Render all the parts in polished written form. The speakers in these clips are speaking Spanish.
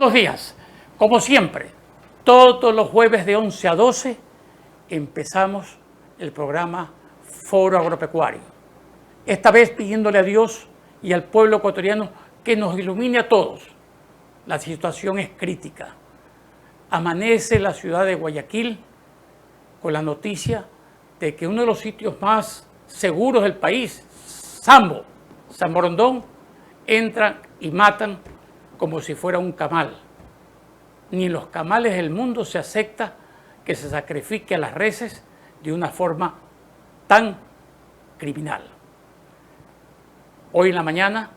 Buenos días, como siempre, todos los jueves de 11 a 12 empezamos el programa Foro Agropecuario. Esta vez pidiéndole a Dios y al pueblo ecuatoriano que nos ilumine a todos. La situación es crítica. Amanece la ciudad de Guayaquil con la noticia de que uno de los sitios más seguros del país, Sambo, San Borondón, entran y matan como si fuera un camal. Ni en los camales del mundo se acepta que se sacrifique a las reses de una forma tan criminal. Hoy en la mañana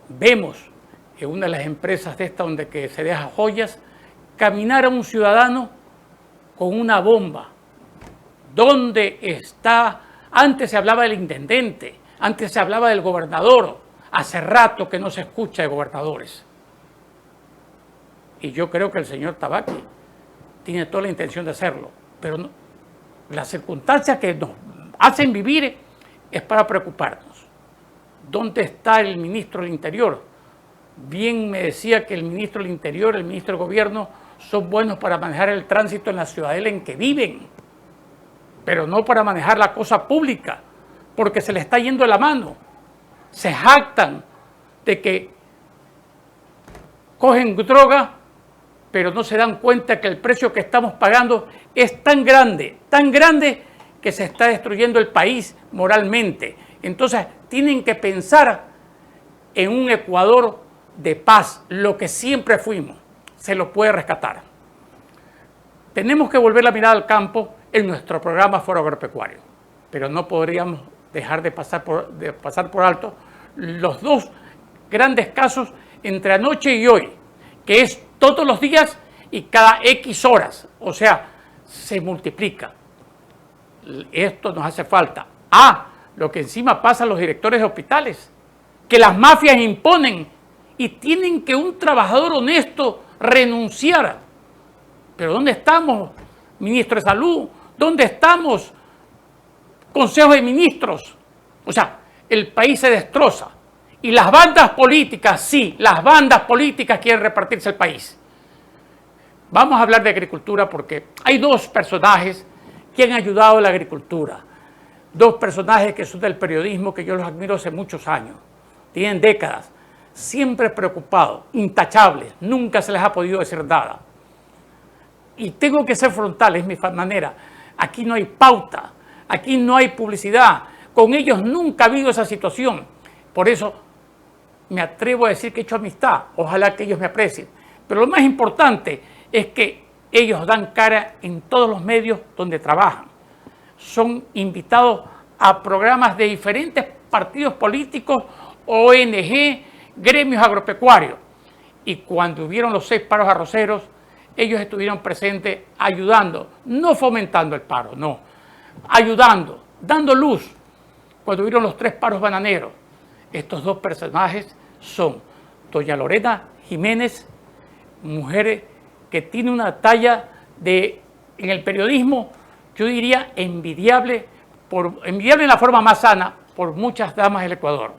vemos en una de las empresas de esta donde que se deja joyas, caminar a un ciudadano con una bomba. ¿Dónde está? Antes se hablaba del intendente, antes se hablaba del gobernador. Hace rato que no se escucha de gobernadores. Y yo creo que el señor Tabaqui tiene toda la intención de hacerlo, pero no, las circunstancias que nos hacen vivir es para preocuparnos. ¿Dónde está el ministro del Interior? Bien me decía que el ministro del Interior, el ministro del Gobierno, son buenos para manejar el tránsito en la ciudadela en que viven, pero no para manejar la cosa pública, porque se le está yendo de la mano. Se jactan de que cogen droga, pero no se dan cuenta que el precio que estamos pagando es tan grande que se está destruyendo el país moralmente. Entonces tienen que pensar en un Ecuador de paz, lo que siempre fuimos, se lo puede rescatar. Tenemos que volver la mirada al campo en nuestro programa Foro Agropecuario, pero no podríamos dejar de pasar por alto los dos grandes casos entre anoche y hoy, que es todos los días y cada X horas, o sea, se multiplica. Esto nos hace falta. Lo que encima pasa a los directores de hospitales, que las mafias imponen y tienen que un trabajador honesto renunciar. Pero ¿dónde estamos, ministro de Salud? ¿Dónde estamos, Consejo de Ministros? O sea, el país se destroza. Y las bandas políticas, sí, las bandas políticas quieren repartirse el país. Vamos a hablar de agricultura porque hay dos personajes que han ayudado a la agricultura. Dos personajes que son del periodismo que yo los admiro hace muchos años. Tienen décadas, siempre preocupados, intachables, nunca se les ha podido decir nada. Y tengo que ser frontal, es mi manera. Aquí no hay pauta, aquí no hay publicidad. Con ellos nunca ha habido esa situación. Por eso me atrevo a decir que he hecho amistad. Ojalá que ellos me aprecien. Pero lo más importante es que ellos dan cara en todos los medios donde trabajan. Son invitados a programas de diferentes partidos políticos, ONG, gremios agropecuarios. Y cuando hubieron los 6 paros arroceros, ellos estuvieron presentes ayudando, no fomentando el paro, no, ayudando, dando luz. Cuando hubieron los 3 paros bananeros, estos dos personajes son doña Lorena Jiménez, mujer que tiene una talla en el periodismo, yo diría envidiable en la forma más sana por muchas damas del Ecuador.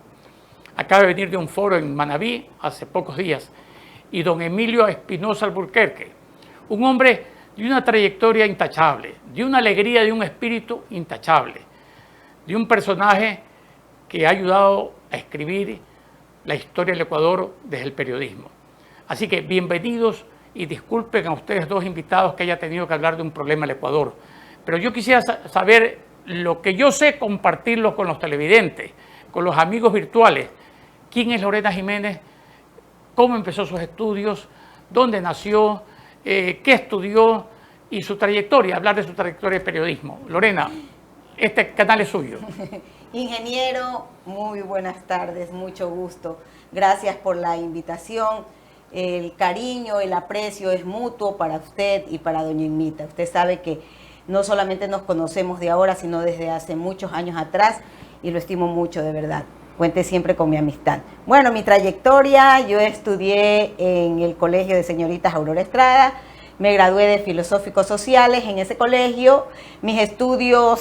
Acaba de venir de un foro en Manabí hace pocos días. Y don Emilio Espinosa Alburquerque, un hombre de una trayectoria intachable, de una alegría, de un espíritu intachable, de un personaje que ha ayudado a escribir la historia del Ecuador desde el periodismo. Así que bienvenidos y disculpen a ustedes dos invitados que haya tenido que hablar de un problema del Ecuador. Pero yo quisiera saber lo que yo sé, compartirlo con los televidentes, con los amigos virtuales. ¿Quién es Lorena Jiménez? ¿Cómo empezó sus estudios? ¿Dónde nació? ¿Qué estudió? Y su trayectoria, hablar de su trayectoria de periodismo. Lorena, este canal es suyo. Ingeniero, muy buenas tardes, mucho gusto. Gracias por la invitación. El cariño, el aprecio es mutuo para usted y para doña Inmita. Usted sabe que no solamente nos conocemos de ahora, sino desde hace muchos años atrás y lo estimo mucho, de verdad. Cuente siempre con mi amistad. Bueno, mi trayectoria, yo estudié en el Colegio de Señoritas Aurora Estrada, me gradué de Filosóficos Sociales en ese colegio, mis estudios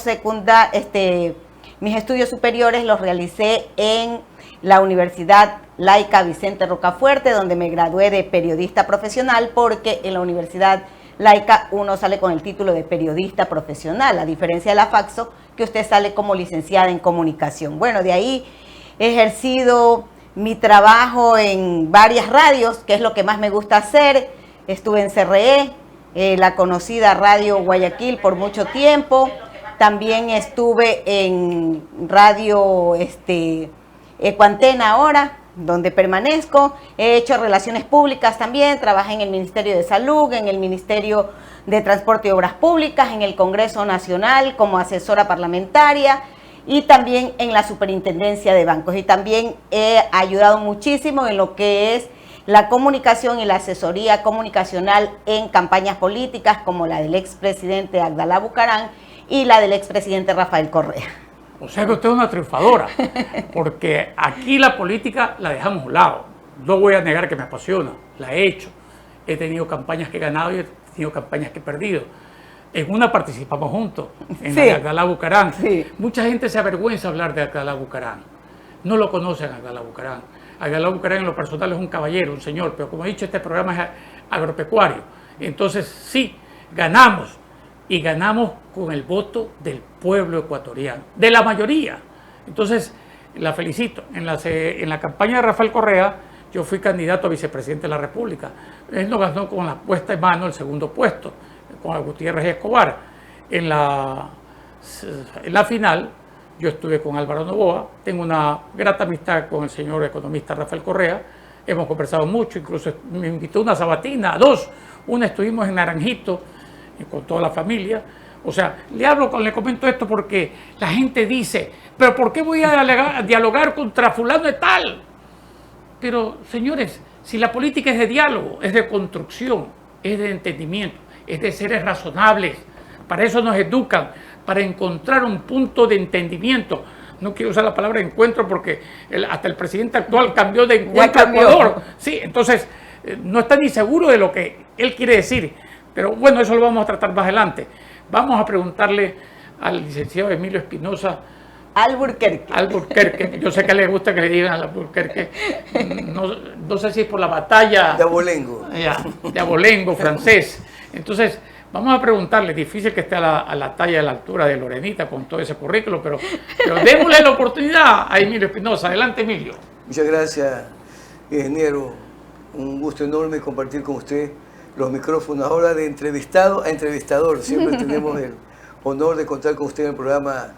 superiores los realicé en la Universidad Laica Vicente Rocafuerte, donde me gradué de periodista profesional, porque en la Universidad Laica uno sale con el título de periodista profesional, a diferencia de la Faxo, que usted sale como licenciada en comunicación. Bueno, de ahí he ejercido mi trabajo en varias radios, que es lo que más me gusta hacer. Estuve en CRE, la conocida Radio Guayaquil por mucho tiempo. También estuve en Radio Ecuantena ahora, donde permanezco. He hecho relaciones públicas también, trabajé en el Ministerio de Salud, en el Ministerio de Transporte y Obras Públicas, en el Congreso Nacional como asesora parlamentaria y también en la Superintendencia de Bancos. Y también he ayudado muchísimo en lo que es la comunicación y la asesoría comunicacional en campañas políticas como la del expresidente Abdalá Bucaram y la del expresidente Rafael Correa. O sea que usted es una triunfadora, porque aquí la política la dejamos a un lado. No voy a negar que me apasiona, la he hecho. He tenido campañas que he ganado y he tenido campañas que he perdido. En una participamos juntos, en la de Abdalá Bucaram. Sí. Mucha gente se avergüenza de hablar de Abdalá Bucaram. No lo conocen a Abdalá Bucaram. Abdalá Bucaram en lo personal es un caballero, un señor, pero como he dicho, este programa es agropecuario. Entonces sí, ganamos. Y ganamos con el voto del pueblo ecuatoriano, de la mayoría. Entonces, la felicito. En la campaña de Rafael Correa, yo fui candidato a vicepresidente de la República. Él nos ganó con la puesta en mano el segundo puesto, con Gutiérrez y Escobar. En la final, yo estuve con Álvaro Noboa. Tengo una grata amistad con el señor economista Rafael Correa. Hemos conversado mucho, incluso me invitó una sabatina, a dos. Una estuvimos en Naranjito, con toda la familia. O sea, le comento esto porque la gente dice, pero ¿por qué voy a dialogar contra fulano de tal? Pero, señores, si la política es de diálogo, es de construcción, es de entendimiento, es de seres razonables, para eso nos educan, para encontrar un punto de entendimiento. No quiero usar la palabra encuentro porque hasta el presidente actual cambió de encuentro a Ecuador. Sí, entonces no está ni seguro de lo que él quiere decir. Pero bueno, eso lo vamos a tratar más adelante. Vamos a preguntarle al licenciado Emilio Espinosa. Alburquerque. Yo sé que le gusta que le digan al Alburquerque. No sé si es por la batalla. De abolengo. De abolengo francés. Entonces, vamos a preguntarle. Difícil que esté a la talla, a la altura de Lorenita con todo ese currículo, pero démosle la oportunidad a Emilio Espinosa. Adelante, Emilio. Muchas gracias, ingeniero. Un gusto enorme compartir con usted los micrófonos ahora de entrevistado a entrevistador. Siempre tenemos el honor de contar con usted en el programa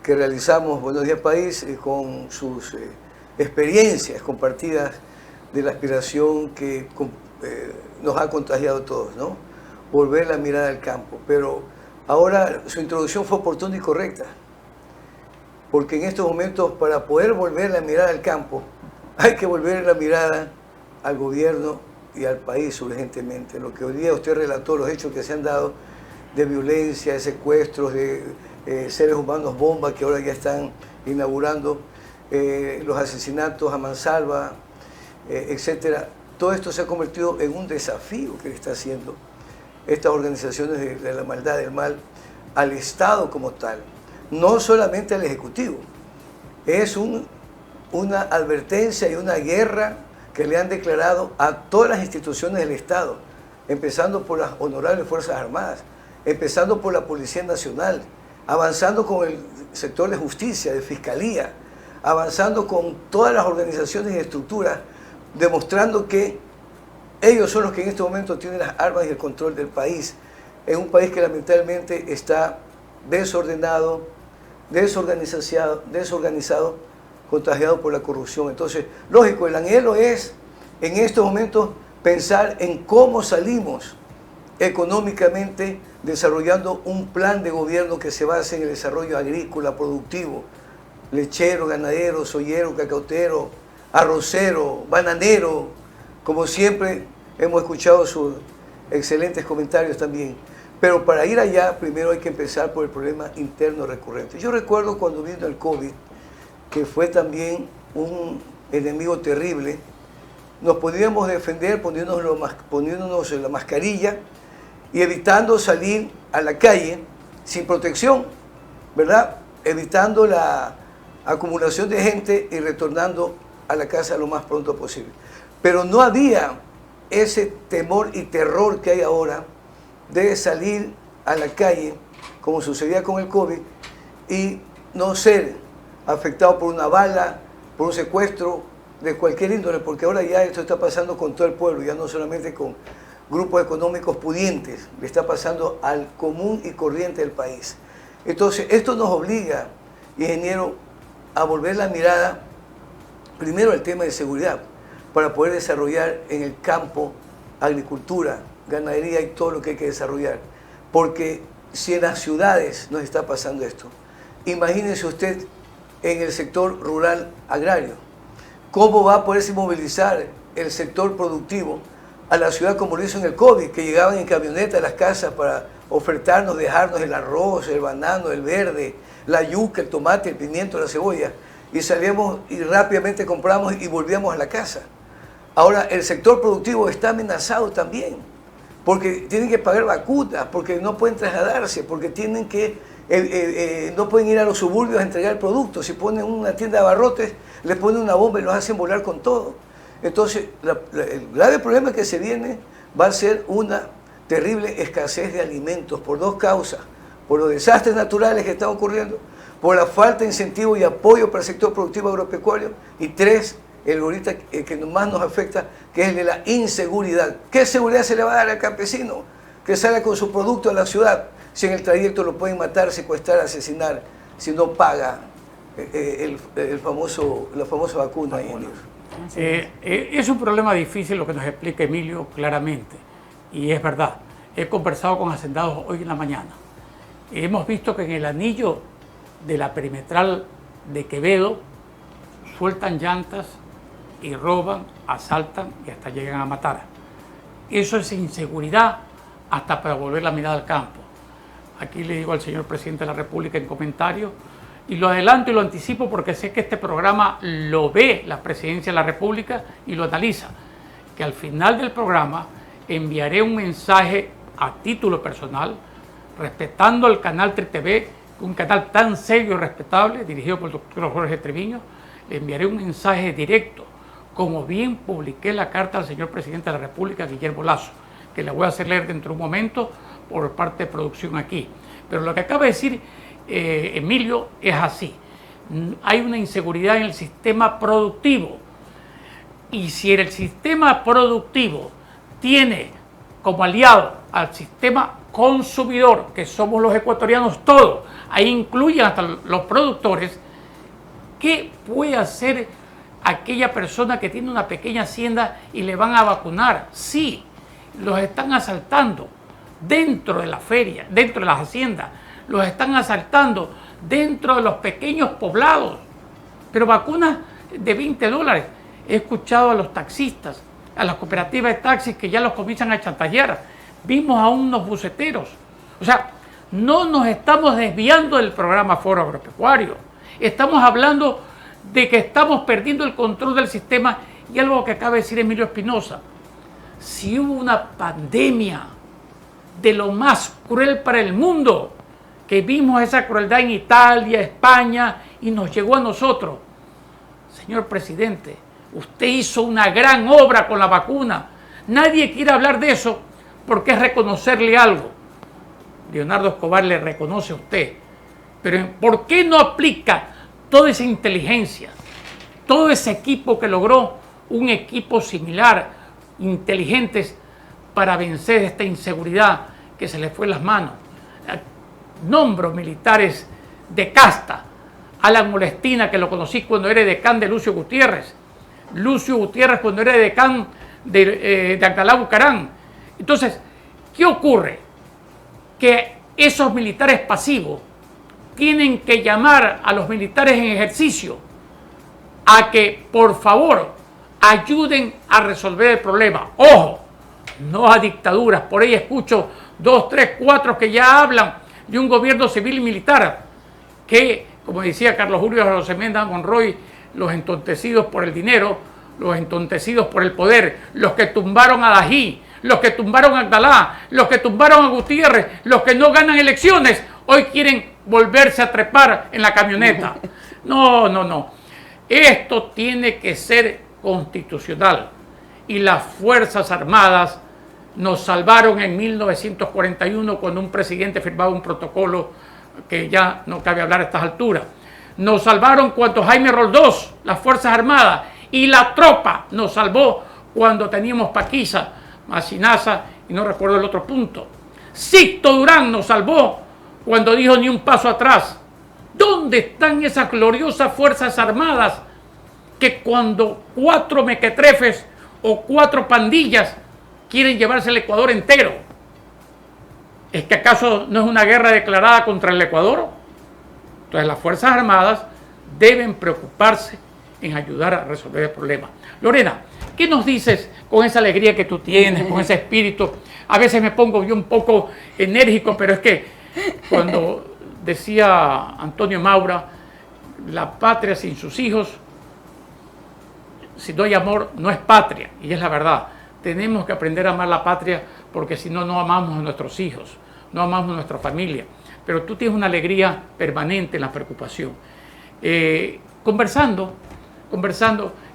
que realizamos Buenos Días País, con sus experiencias compartidas de la aspiración que nos ha contagiado a todos, ¿no? Volver la mirada al campo. Pero ahora su introducción fue oportuna y correcta, porque en estos momentos, para poder volver la mirada al campo, hay que volver la mirada al gobierno y al país urgentemente. Lo que hoy día usted relató, los hechos que se han dado de violencia, de secuestros, de seres humanos bomba que ahora ya están inaugurando, los asesinatos a mansalva, etcétera. Todo esto se ha convertido en un desafío que le está haciendo estas organizaciones de la maldad, del mal, al Estado como tal, no solamente al Ejecutivo. Es una advertencia y una guerra que le han declarado a todas las instituciones del Estado, empezando por las honorables Fuerzas Armadas, empezando por la Policía Nacional, avanzando con el sector de justicia, de fiscalía, avanzando con todas las organizaciones y estructuras, demostrando que ellos son los que en este momento tienen las armas y el control del país, en un país que lamentablemente está desordenado, desorganizado, contagiado por la corrupción. Entonces, lógico, el anhelo es en estos momentos pensar en cómo salimos económicamente desarrollando un plan de gobierno que se base en el desarrollo agrícola, productivo, lechero, ganadero, soyero, cacautero, arrocero, bananero, como siempre hemos escuchado sus excelentes comentarios también. Pero para ir allá, primero hay que empezar por el problema interno recurrente. Yo recuerdo cuando vino el COVID, que fue también un enemigo terrible, nos podíamos defender poniéndonos la mascarilla y evitando salir a la calle sin protección, ¿verdad? Evitando acumulación de gente y retornando a la casa lo más pronto posible. Pero no había ese temor y terror que hay ahora de salir a la calle, como sucedía con el COVID, y no ser afectado por una bala, por un secuestro de cualquier índole, porque ahora ya esto está pasando con todo el pueblo, ya no solamente con grupos económicos pudientes, le está pasando al común y corriente del país. Entonces, esto nos obliga, ingeniero, a volver la mirada primero al tema de seguridad, para poder desarrollar en el campo agricultura, ganadería y todo lo que hay que desarrollar. Porque si en las ciudades nos está pasando esto, imagínese usted en el sector rural agrario, ¿cómo va a poderse movilizar el sector productivo a la ciudad como lo hizo en el COVID, que llegaban en camioneta a las casas para ofertarnos, dejarnos el arroz, el banano, el verde, la yuca, el tomate, el pimiento, la cebolla, y salíamos y rápidamente compramos y volvíamos a la casa? Ahora el sector productivo está amenazado también, porque tienen que pagar vacunas, porque no pueden trasladarse, porque tienen que, no pueden ir a los suburbios a entregar el producto. Si ponen una tienda de abarrotes, les ponen una bomba y los hacen volar con todo. Entonces, el grave problema que se viene va a ser una terrible escasez de alimentos por dos causas: por los desastres naturales que están ocurriendo, por la falta de incentivo y apoyo para el sector productivo agropecuario, y tres, el ahorita que más nos afecta, que es el de la inseguridad. ¿Qué seguridad se le va a dar al campesino que salga con su producto a la ciudad si en el trayecto lo pueden matar, secuestrar, asesinar, si no paga la famosa vacuna? Es un problema difícil lo que nos explica Emilio claramente, y es verdad. He conversado con hacendados hoy en la mañana. Hemos visto que en el anillo de la perimetral de Quevedo sueltan llantas y roban, asaltan y hasta llegan a matar. Eso es inseguridad hasta para volver la mirada al campo. Aquí le digo al señor presidente de la República en comentario, y lo adelanto y lo anticipo porque sé que este programa lo ve la presidencia de la República y lo analiza, que al final del programa enviaré un mensaje a título personal, respetando al canal TRI-TV, un canal tan serio y respetable, dirigido por el doctor Jorge Treviño. Le enviaré un mensaje directo, como bien publiqué la carta al señor presidente de la República, Guillermo Lasso, que le voy a hacer leer dentro de un momento por parte de producción aquí. Pero lo que acaba de decir Emilio es así. Hay una inseguridad en el sistema productivo, y si el sistema productivo tiene como aliado al sistema consumidor, que somos los ecuatorianos todos, ahí incluyen hasta los productores, ¿qué puede hacer aquella persona que tiene una pequeña hacienda y le van a vacunar? Sí, los están asaltando dentro de la feria, dentro de las haciendas, los están asaltando dentro de los pequeños poblados, pero vacunas de $20. He escuchado a los taxistas, a las cooperativas de taxis que ya los comienzan a chantajear. Vimos a unos buceteros. O sea, no nos estamos desviando del programa Foro Agropecuario. Estamos hablando de que estamos perdiendo el control del sistema, y algo que acaba de decir Emilio Espinosa. Si hubo una pandemia de lo más cruel para el mundo, que vimos esa crueldad en Italia, España, y nos llegó a nosotros. Señor presidente, usted hizo una gran obra con la vacuna. Nadie quiere hablar de eso porque es reconocerle algo. Leonardo Escobar le reconoce a usted. Pero ¿por qué no aplica toda esa inteligencia, todo ese equipo que logró, un equipo similar, inteligentes, para vencer esta inseguridad que se le fue en las manos? Nombro militares de casta: Alan Molestina, que lo conocí cuando era decán de Lucio Gutiérrez, Lucio Gutiérrez cuando era decán de Abdalá Bucarán. Entonces, ¿qué ocurre? Que esos militares pasivos tienen que llamar a los militares en ejercicio a que, por favor, ayuden a resolver el problema. Ojo, no a dictaduras. Por ahí escucho 2, 3, 4 que ya hablan de un gobierno civil y militar, que, como decía Carlos Julio Rosemenda Monroy, los entontecidos por el dinero, los entontecidos por el poder, los que tumbaron a Dají, los que tumbaron a Abdalá, los que tumbaron a Gutiérrez, los que no ganan elecciones, hoy quieren volverse a trepar en la camioneta. No, no, no. Esto tiene que ser constitucional. Y las Fuerzas Armadas nos salvaron en 1941 cuando un presidente firmaba un protocolo que ya no cabe hablar a estas alturas. Nos salvaron cuando Jaime Roldós, las Fuerzas Armadas y la tropa nos salvó cuando teníamos Paquiza, Macinaza y no recuerdo el otro punto. Sixto Durán nos salvó cuando dijo ni un paso atrás. ¿Dónde están esas gloriosas Fuerzas Armadas que cuando 4 mequetrefes o 4 pandillas quieren llevarse el Ecuador entero? ¿Es que acaso no es una guerra declarada contra el Ecuador? Entonces las Fuerzas Armadas deben preocuparse en ayudar a resolver el problema. Lorena, ¿qué nos dices con esa alegría que tú tienes, con ese espíritu? A veces me pongo yo un poco enérgico, pero es que cuando decía Antonio Maura, la patria sin sus hijos, si no hay amor, no es patria, y es la verdad. Tenemos que aprender a amar la patria porque si no, no amamos a nuestros hijos, no amamos a nuestra familia. Pero tú tienes una alegría permanente en la preocupación. Conversando,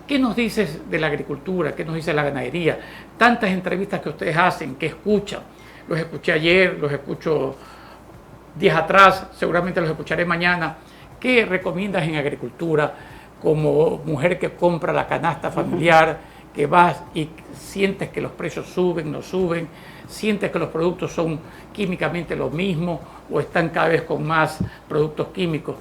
¿qué nos dices de la agricultura? ¿Qué nos dice de la ganadería? Tantas entrevistas que ustedes hacen, que escuchan. Los escuché ayer, los escucho días atrás, seguramente los escucharé mañana. ¿Qué recomiendas en agricultura como mujer que compra la canasta familiar, que vas y sientes que los precios suben, no suben, sientes que los productos son químicamente los mismos o están cada vez con más productos químicos?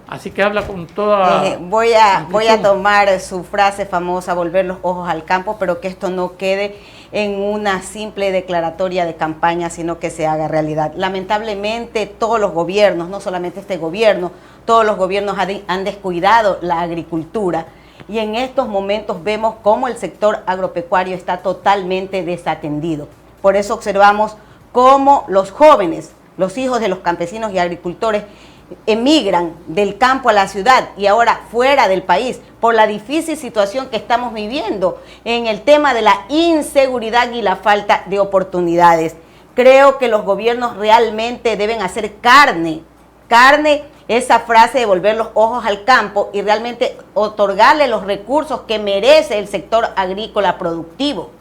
Así que habla con toda... Voy a tomar su frase famosa, volver los ojos al campo, pero que esto no quede en una simple declaratoria de campaña, sino que se haga realidad. Lamentablemente todos los gobiernos, no solamente este gobierno, todos los gobiernos han descuidado la agricultura y en estos momentos vemos cómo el sector agropecuario está totalmente desatendido. Por eso observamos cómo los jóvenes, los hijos de los campesinos y agricultores, emigran del campo a la ciudad y ahora fuera del país por la difícil situación que estamos viviendo en el tema de la inseguridad y la falta de oportunidades. Creo que los gobiernos realmente deben hacer carne esa frase de volver los ojos al campo y realmente otorgarle los recursos que merece el sector agrícola productivo.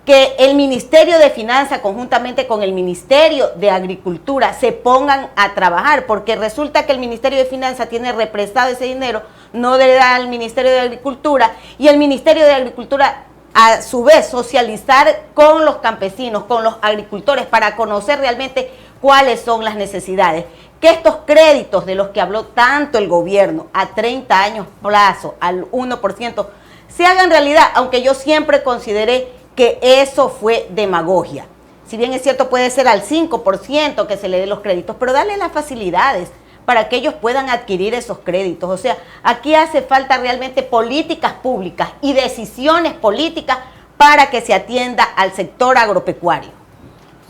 Que el Ministerio de Finanzas conjuntamente con el Ministerio de Agricultura se pongan a trabajar, porque resulta que el Ministerio de Finanzas tiene represado ese dinero, no le da al Ministerio de Agricultura, y el Ministerio de Agricultura a su vez socializar con los campesinos, con los agricultores, para conocer realmente cuáles son las necesidades. Que estos créditos de los que habló tanto el gobierno a 30 años plazo, al 1%, se hagan realidad, aunque yo siempre consideré que eso fue demagogia. Si bien es cierto, puede ser al 5% que se le dé los créditos, pero darle las facilidades para que ellos puedan adquirir esos créditos. O sea, aquí hace falta realmente políticas públicas y decisiones políticas para que se atienda al sector agropecuario.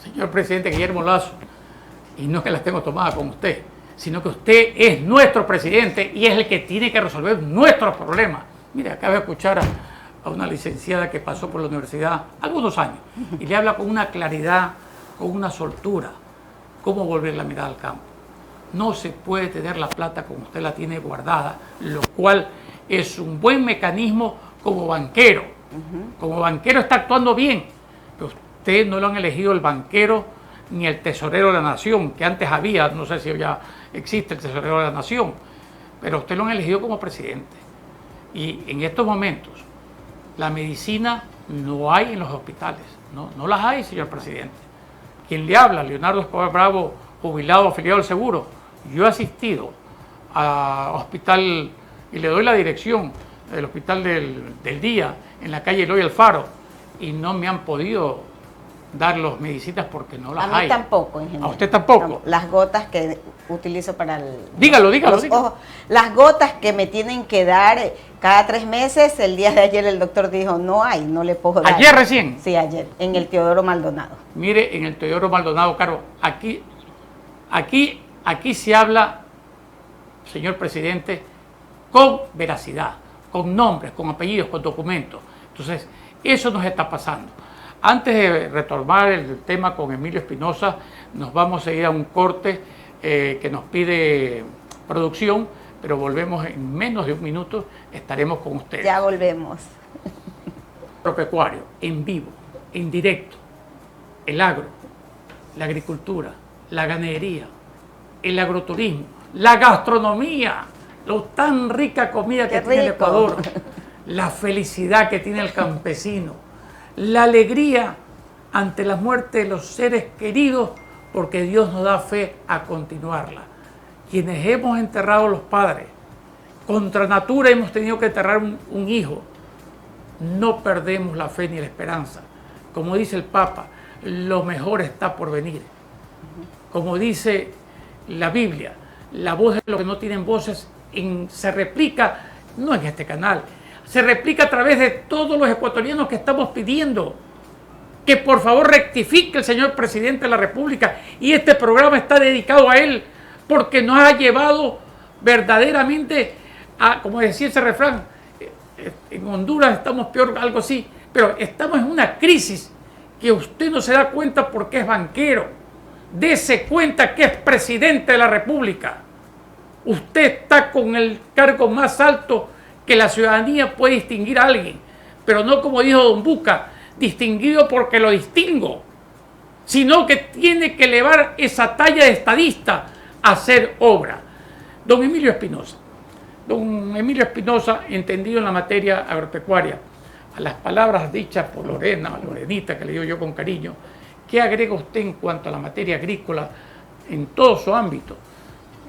Señor presidente Guillermo Lasso, y no es que las tengo tomadas con usted, sino que usted es nuestro presidente y es el que tiene que resolver nuestros problemas. Mire, acabo de escuchar a una licenciada que pasó por la universidad algunos años y le habla con una claridad, con una soltura, cómo volver la mirada al campo. No se puede tener la plata como usted la tiene guardada, lo cual es un buen mecanismo como banquero. Como banquero está actuando bien, pero usted no lo han elegido el banquero ni el tesorero de la nación, que antes había, no sé si ya existe el tesorero de la nación, pero usted lo han elegido como presidente. Y en estos momentos, la medicina no hay en los hospitales, no las hay, señor presidente. Quien le habla, Leonardo Escobar Bravo, jubilado, afiliado al seguro, yo he asistido a hospital, y le doy la dirección del hospital del día, en la calle Eloy Alfaro, y no me han podido dar las medicinas porque no las hay. A mí tampoco, ingeniero. ¿A usted tampoco? Las gotas que utilizo para el... Dígalo. Ojos, las gotas que me tienen que dar cada 3 meses, el día de ayer el doctor dijo, no le puedo dar. ¿Ayer recién? Sí, ayer, en el Teodoro Maldonado. Mire, en el Teodoro Maldonado, Caro, aquí se habla, señor presidente, con veracidad, con nombres, con apellidos, con documentos. Entonces, eso nos está pasando. Antes de retomar el tema con Emilio Espinosa, nos vamos a ir a un corte que nos pide producción, pero volvemos en menos de un minuto, estaremos con ustedes. Ya volvemos. Agropecuario, en vivo, en directo, el agro, la agricultura, la ganadería, el agroturismo, la gastronomía, la tan rica comida que tiene el Ecuador, la felicidad que tiene el campesino, la alegría ante la muerte de los seres queridos, porque Dios nos da fe a continuarla. Quienes hemos enterrado a los padres, contra natura hemos tenido que enterrar un hijo, no perdemos la fe ni la esperanza. Como dice el Papa, lo mejor está por venir. Como dice la Biblia, la voz de los que no tienen voces se replica, no en este canal, se replica a través de todos los ecuatorianos que estamos pidiendo que por favor rectifique el señor presidente de la República, y este programa está dedicado a él, porque nos ha llevado verdaderamente a, como decía ese refrán, en Honduras estamos peor, algo así, pero estamos en una crisis que usted no se da cuenta porque es banquero. Dese cuenta que es presidente de la República. Usted está con el cargo más alto que la ciudadanía puede distinguir a alguien, pero no como dijo Don Buca, distinguido porque lo distingo, sino que tiene que elevar esa talla de estadista a hacer obra. Don Emilio Espinosa. Don Emilio Espinosa, entendido en la materia agropecuaria, a las palabras dichas por Lorenita, que le digo yo con cariño, ¿qué agrega usted en cuanto a la materia agrícola en todo su ámbito?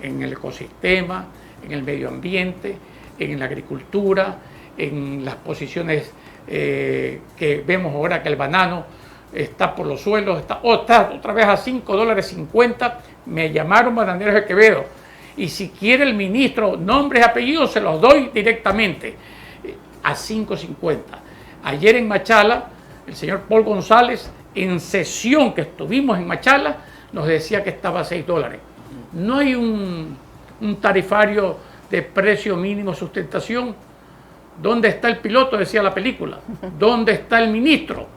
En el ecosistema, en el medio ambiente, en la agricultura, en las posiciones que vemos ahora que el banano está por los suelos, está otra vez a $5.50. Me llamaron bananeros de Quevedo, y si quiere el ministro nombres y apellidos se los doy directamente, a $5.50. Ayer en Machala, el señor Paul González, en sesión que estuvimos en Machala, nos decía que estaba a $6. No hay un tarifario de precio mínimo sustentación. ¿Dónde está el piloto? Decía la película. ¿Dónde está el ministro?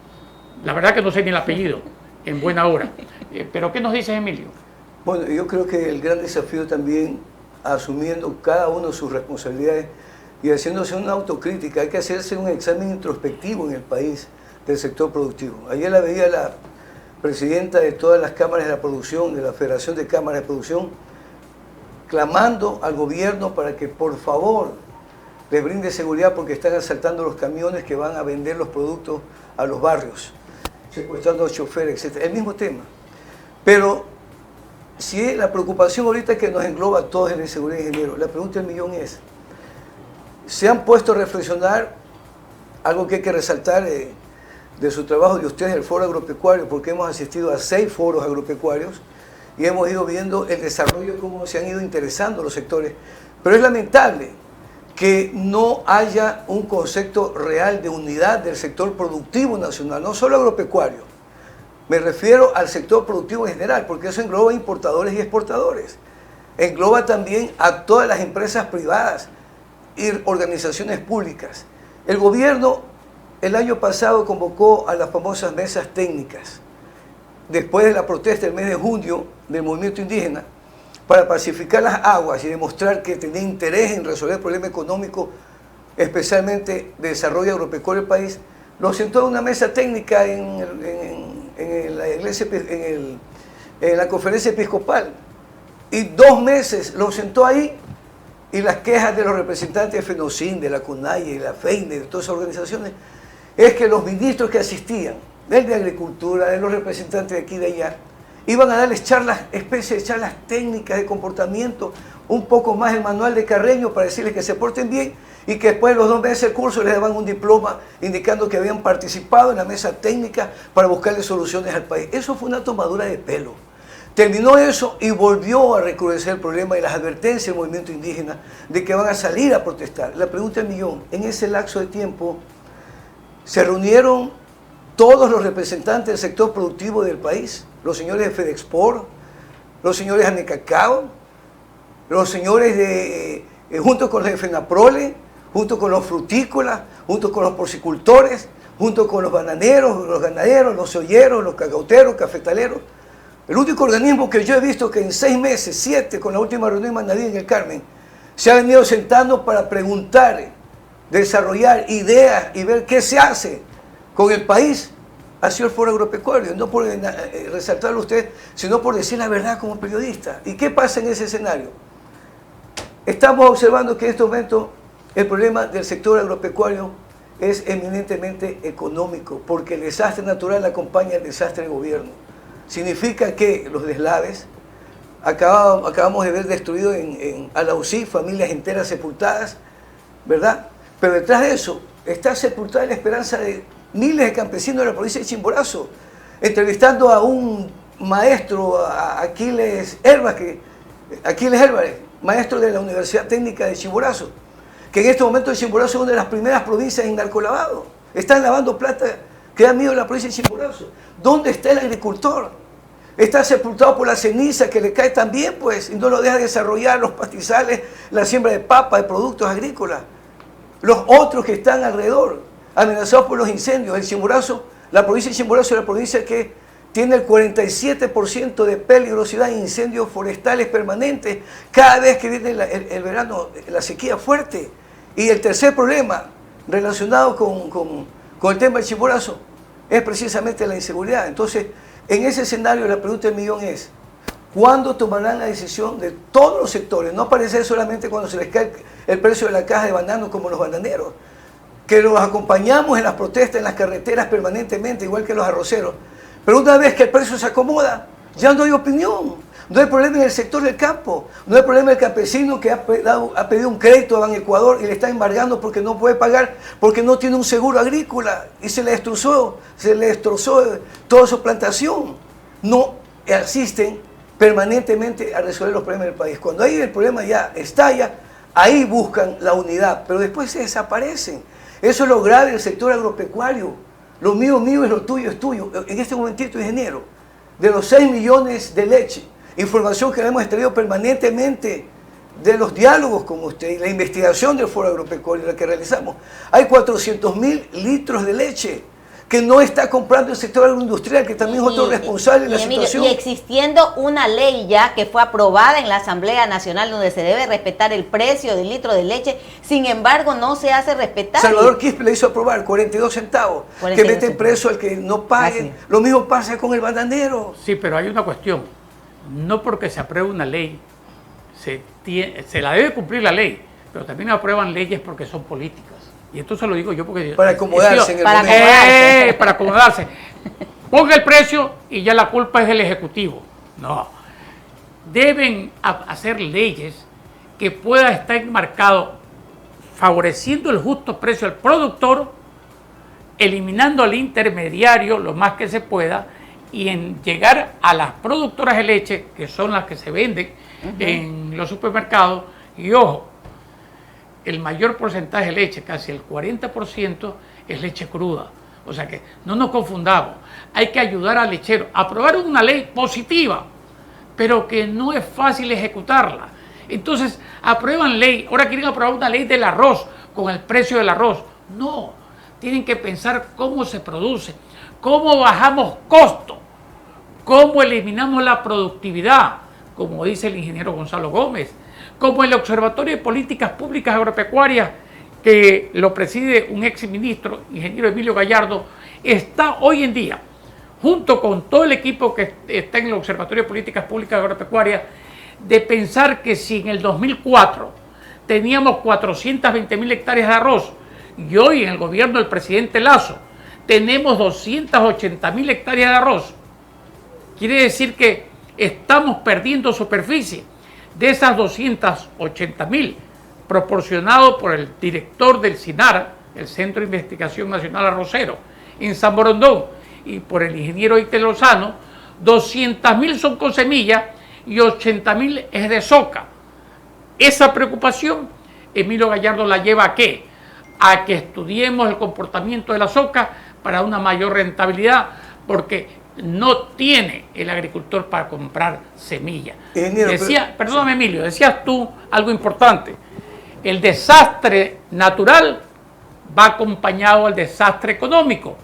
La verdad que no sé ni el apellido, en buena hora. Pero ¿qué nos dice Emilio? Bueno, yo creo que el gran desafío también, asumiendo cada uno sus responsabilidades y haciéndose una autocrítica, hay que hacerse un examen introspectivo en el país del sector productivo. Ayer la veía la presidenta de todas las cámaras de la producción, de la Federación de Cámaras de Producción, clamando al gobierno para que por favor les brinde seguridad, porque están asaltando los camiones que van a vender los productos a los barrios, secuestrando a los choferes, etc. El mismo tema. Pero si la preocupación ahorita que nos engloba a todos en la inseguridad, ingeniero, la pregunta del millón es, ¿se han puesto a reflexionar algo que hay que resaltar de su trabajo de ustedes, el Foro Agropecuario? Porque hemos asistido a 6 foros agropecuarios y hemos ido viendo el desarrollo, cómo se han ido interesando los sectores. Pero es lamentable que no haya un concepto real de unidad del sector productivo nacional, no solo agropecuario. Me refiero al sector productivo en general, porque eso engloba importadores y exportadores. Engloba también a todas las empresas privadas y organizaciones públicas. El gobierno el año pasado convocó a las famosas mesas técnicas, después de la protesta del mes de junio del movimiento indígena, para pacificar las aguas y demostrar que tenía interés en resolver el problema económico, especialmente de desarrollo agropecuario del país. Lo sentó en una mesa técnica en la iglesia, en la conferencia episcopal, y 2 meses lo sentó ahí, y las quejas de los representantes de FENOCIN, de la CONAIE, de la FEINDE, de todas esas organizaciones, es que los ministros que asistían, del de Agricultura, de los representantes de aquí y de allá, iban a darles charlas, especie de charlas técnicas de comportamiento, un poco más el manual de Carreño para decirles que se porten bien, y que después de los 2 meses del curso les daban un diploma indicando que habían participado en la mesa técnica para buscarle soluciones al país. Eso fue una tomadura de pelo. Terminó eso y volvió a recrudecer el problema y las advertencias del movimiento indígena de que van a salir a protestar. La pregunta del millón, en ese lapso de tiempo, se reunieron todos los representantes del sector productivo del país, los señores de FedExport, los señores de Anecacao, los señores de, junto con los de FENAPROLE, junto con los frutícolas, junto con los porcicultores, junto con los bananeros, los ganaderos, los ceolleros, los cacauteros, cafetaleros. El único organismo que yo he visto que en 6 meses, 7, con la última reunión en Manadí en el Carmen, se ha venido sentando para preguntar, desarrollar ideas y ver qué se hace con el país, ha sido el Foro Agropecuario, no por resaltarlo a usted, sino por decir la verdad como periodista. ¿Y qué pasa en ese escenario? Estamos observando que en este momento el problema del sector agropecuario es eminentemente económico, porque el desastre natural acompaña el desastre del gobierno. Significa que los deslaves, acabamos de ver destruido en Alausí, familias enteras sepultadas, ¿verdad? Pero detrás de eso está sepultada la esperanza de miles de campesinos de la provincia de Chimborazo. Entrevistando a un maestro, a Aquiles Herbares, maestro de la Universidad Técnica de Chimborazo, que en este momento Chimborazo es una de las primeras provincias en narcolavado. Están lavando plata que da miedo a la provincia de Chimborazo. ¿Dónde está el agricultor? Está sepultado por la ceniza que le cae también, pues, y no lo deja desarrollar los pastizales, la siembra de papa, de productos agrícolas. Los otros que están alrededor, amenazados por los incendios. El Chimborazo, la provincia de Chimborazo es la provincia que tiene el 47% de peligrosidad de incendios forestales permanentes cada vez que viene el verano, la sequía fuerte. Y el tercer problema relacionado con el tema del Chimborazo es precisamente la inseguridad. Entonces, en ese escenario la pregunta del millón es, ¿cuándo tomarán la decisión de todos los sectores? No aparecer solamente cuando se les cae el precio de la caja de banano como los bananeros, que los acompañamos en las protestas, en las carreteras permanentemente, igual que los arroceros. Pero una vez que el precio se acomoda, ya no hay opinión. No hay problema en el sector del campo, no hay problema del campesino que ha pedido un crédito a Banecuador y le está embargando porque no puede pagar, porque no tiene un seguro agrícola y se le destrozó toda su plantación. No asisten permanentemente a resolver los problemas del país. Cuando ahí el problema ya estalla, ahí buscan la unidad, pero después se desaparecen. Eso es lo grave del sector agropecuario. Lo mío es mío y lo tuyo es tuyo. En este momentito, ingeniero, de los 6 millones de leche, información que hemos extraído permanentemente de los diálogos con usted y la investigación del Foro Agropecuario la que realizamos, hay 400.000 litros de leche que no está comprando el sector agroindustrial, que también es otro responsable de la situación. Y existiendo una ley ya que fue aprobada en la Asamblea Nacional donde se debe respetar el precio del litro de leche, sin embargo no se hace respetar. Salvador Quispe le hizo aprobar 42 centavos, 42 que meten preso al que no pague. Lo mismo pasa con el bananero. Sí, pero hay una cuestión. No porque se apruebe una ley, se la debe cumplir la ley, pero también aprueban leyes porque son políticas. Y esto se lo digo yo porque... Para acomodarse en el momento. Para acomodarse. Ponga el precio y ya la culpa es del Ejecutivo. No. Deben hacer leyes que pueda estar enmarcado favoreciendo el justo precio al productor, eliminando al intermediario lo más que se pueda y en llegar a las productoras de leche, que son las que se venden en los supermercados. Y ojo, el mayor porcentaje de leche, casi el 40%, es leche cruda. O sea que no nos confundamos. Hay que ayudar al lechero a aprobar una ley positiva, pero que no es fácil ejecutarla. Entonces, aprueban ley. Ahora quieren aprobar una ley del arroz, con el precio del arroz. No, tienen que pensar cómo se produce, cómo bajamos costos, cómo eliminamos la productividad, como dice el ingeniero Gonzalo Gómez, como el Observatorio de Políticas Públicas Agropecuarias, que lo preside un exministro, ingeniero Emilio Gallardo, está hoy en día, junto con todo el equipo que está en el Observatorio de Políticas Públicas Agropecuarias, de pensar que si en el 2004 teníamos 420.000 hectáreas de arroz y hoy en el gobierno del presidente Lasso tenemos 280.000 hectáreas de arroz, quiere decir que estamos perdiendo superficie. De esas 280.000, proporcionado por el director del CINAR, el Centro de Investigación Nacional Arrocero, en San Borondón, y por el ingeniero Ite Lozano, 200.000 son con semilla y 80.000 es de soca. Esa preocupación, Emilio Gallardo la lleva ¿a qué? A que estudiemos el comportamiento de la soca para una mayor rentabilidad, porque no tiene el agricultor para comprar semilla. Perdóname, Emilio, decías tú algo importante. El desastre natural va acompañado al desastre económico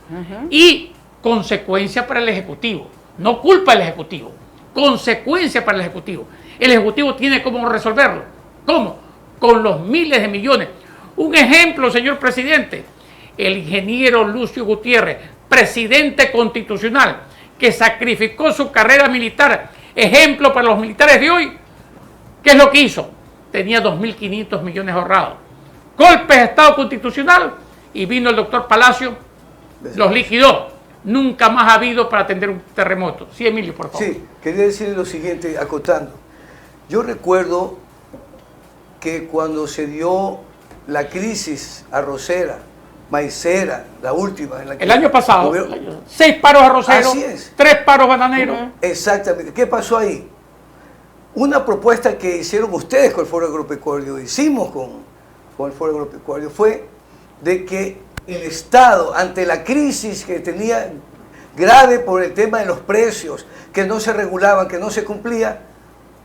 y consecuencia para el Ejecutivo. No culpa del Ejecutivo, consecuencia para el Ejecutivo. El Ejecutivo tiene cómo resolverlo. ¿Cómo? con los miles de millones. Un ejemplo, señor presidente, el ingeniero Lucio Gutiérrez, presidente constitucional, que sacrificó su carrera militar, ejemplo para los militares de hoy. ¿Qué es lo que hizo? Tenía 2.500 millones ahorrados. Golpe de Estado constitucional y vino el doctor Palacio, los liquidó. Nunca más ha habido para atender un terremoto. Sí, Emilio, por favor. Sí, quería decirle lo siguiente, acotando. Yo recuerdo que cuando se dio la crisis arrocera, maicera, la última. En la que el año pasado, gobierno... 6 paros arroceros, 3 paros bananeros. Exactamente. ¿Qué pasó ahí? Una propuesta que hicieron ustedes con el Foro Agropecuario, hicimos con el Foro Agropecuario, fue de que el Estado, ante la crisis que tenía grave por el tema de los precios, que no se regulaban, que no se cumplía,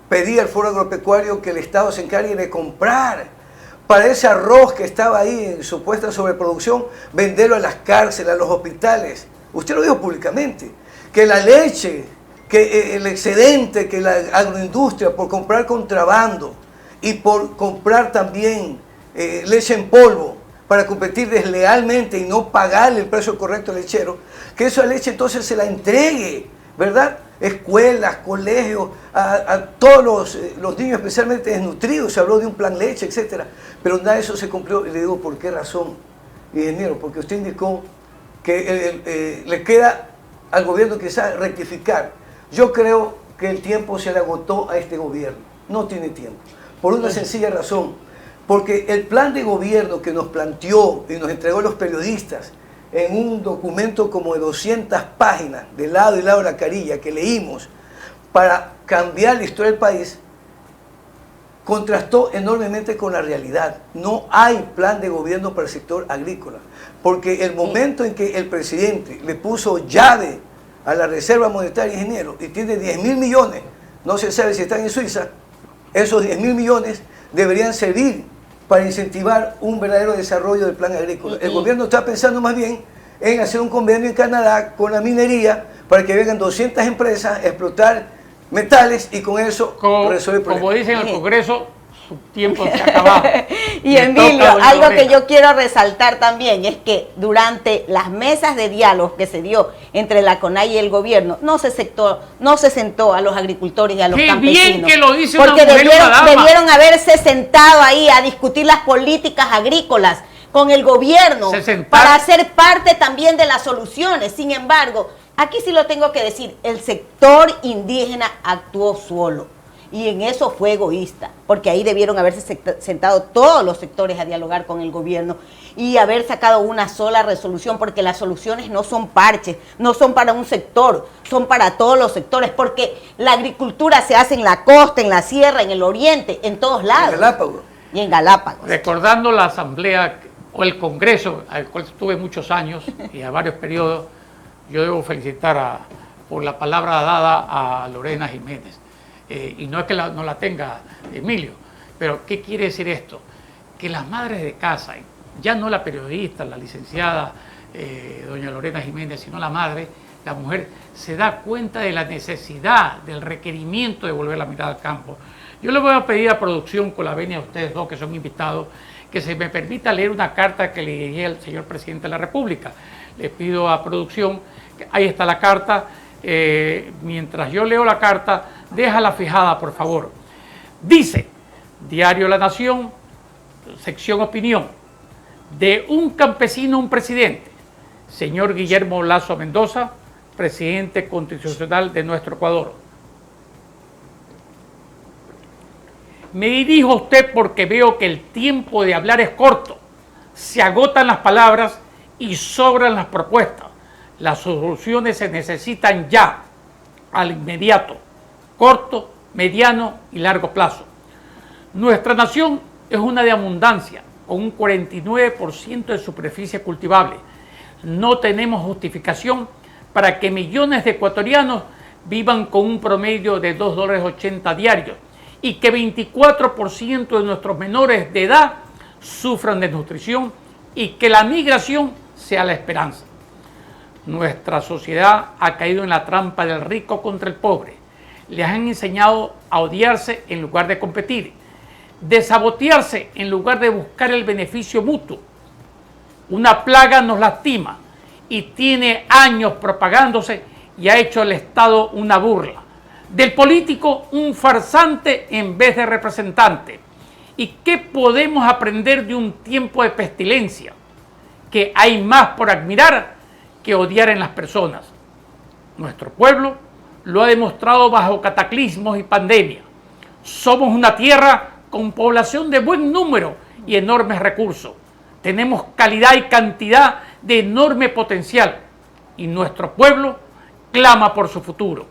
pedía al Foro Agropecuario que el Estado se encargue de comprar para ese arroz que estaba ahí en supuesta sobreproducción, venderlo a las cárceles, a los hospitales. Usted lo dijo públicamente, que la leche, que el excedente, que la agroindustria, por comprar contrabando y por comprar también leche en polvo, para competir deslealmente y no pagarle el precio correcto al lechero, que esa leche entonces se la entregue, ¿verdad? Escuelas, colegios, a todos los niños especialmente desnutridos, se habló de un plan leche, etcétera, pero nada de eso se cumplió. Y le digo, ¿por qué razón, ingeniero? Porque usted indicó que le queda al gobierno quizás rectificar. Yo creo que el tiempo se le agotó a este gobierno, no tiene tiempo, por una sencilla razón. Porque el plan de gobierno que nos planteó y nos entregó los periodistas en un documento como de 200 páginas, de lado y lado de la carilla, que leímos para cambiar la historia del país, contrastó enormemente con la realidad. No hay plan de gobierno para el sector agrícola, porque el momento en que el presidente le puso llave a la Reserva Monetaria, ingeniero, y tiene 10.000 millones, no se sabe si están en Suiza, esos 10.000 millones deberían servir para incentivar un verdadero desarrollo del plan agrícola. El gobierno está pensando más bien en hacer un convenio en Canadá con la minería para que vengan 200 empresas a explotar metales y con eso resolver el problema. Como dicen en el Congreso, su tiempo se ha acabado. Y Emilio, algo que yo quiero resaltar también es que durante las mesas de diálogo que se dio entre la CONAIE y el gobierno, no se sentó a los agricultores y a los campesinos. ¡Qué bien que lo dice porque una mujer, una dama! Debieron haberse sentado ahí a discutir las políticas agrícolas con el gobierno para ser parte también de las soluciones. Sin embargo, aquí sí lo tengo que decir, el sector indígena actuó solo. Y en eso fue egoísta, porque ahí debieron haberse sentado todos los sectores a dialogar con el gobierno y haber sacado una sola resolución, porque las soluciones no son parches, no son para un sector, son para todos los sectores, porque la agricultura se hace en la costa, en la sierra, en el oriente, en todos lados. En Galápagos. Y en Galápagos. Recordando la asamblea o el Congreso, al cual estuve muchos años y a varios periodos, yo debo felicitar por la palabra dada a Lorena Jiménez. Y no es que no la tenga Emilio, pero ¿qué quiere decir esto? Que las madres de casa, ya no la periodista, la licenciada doña Lorena Jiménez, sino la madre, la mujer, se da cuenta de la necesidad, del requerimiento de volver la mirada al campo. Yo le voy a pedir a producción, con la venia a ustedes dos que son invitados, que se me permita leer una carta que le dirigí al señor presidente de la República. Le pido a producción, ahí está la carta, mientras yo leo la carta, déjala fijada, por favor. Dice, Diario La Nación, sección opinión, de un campesino a un presidente, señor Guillermo Lasso Mendoza, presidente constitucional de nuestro Ecuador. Me dirijo a usted porque veo que el tiempo de hablar es corto, se agotan las palabras y sobran las propuestas. Las soluciones se necesitan ya, al inmediato, corto, mediano y largo plazo. Nuestra nación es una de abundancia, con un 49% de superficie cultivable. No tenemos justificación para que millones de ecuatorianos vivan con un promedio de $2.80 diarios y que 24% de nuestros menores de edad sufran desnutrición y que la migración sea la esperanza. Nuestra sociedad ha caído en la trampa del rico contra el pobre. Les han enseñado a odiarse en lugar de competir. de sabotearse en lugar de buscar el beneficio mutuo. Una plaga nos lastima y tiene años propagándose y ha hecho al Estado una burla. Del político un farsante en vez de representante. ¿Y qué podemos aprender de un tiempo de pestilencia? Que hay más por admirar que odiar en las personas. Nuestro pueblo lo ha demostrado bajo cataclismos y pandemia. Somos una tierra con población de buen número y enormes recursos. Tenemos calidad y cantidad de enorme potencial y nuestro pueblo clama por su futuro.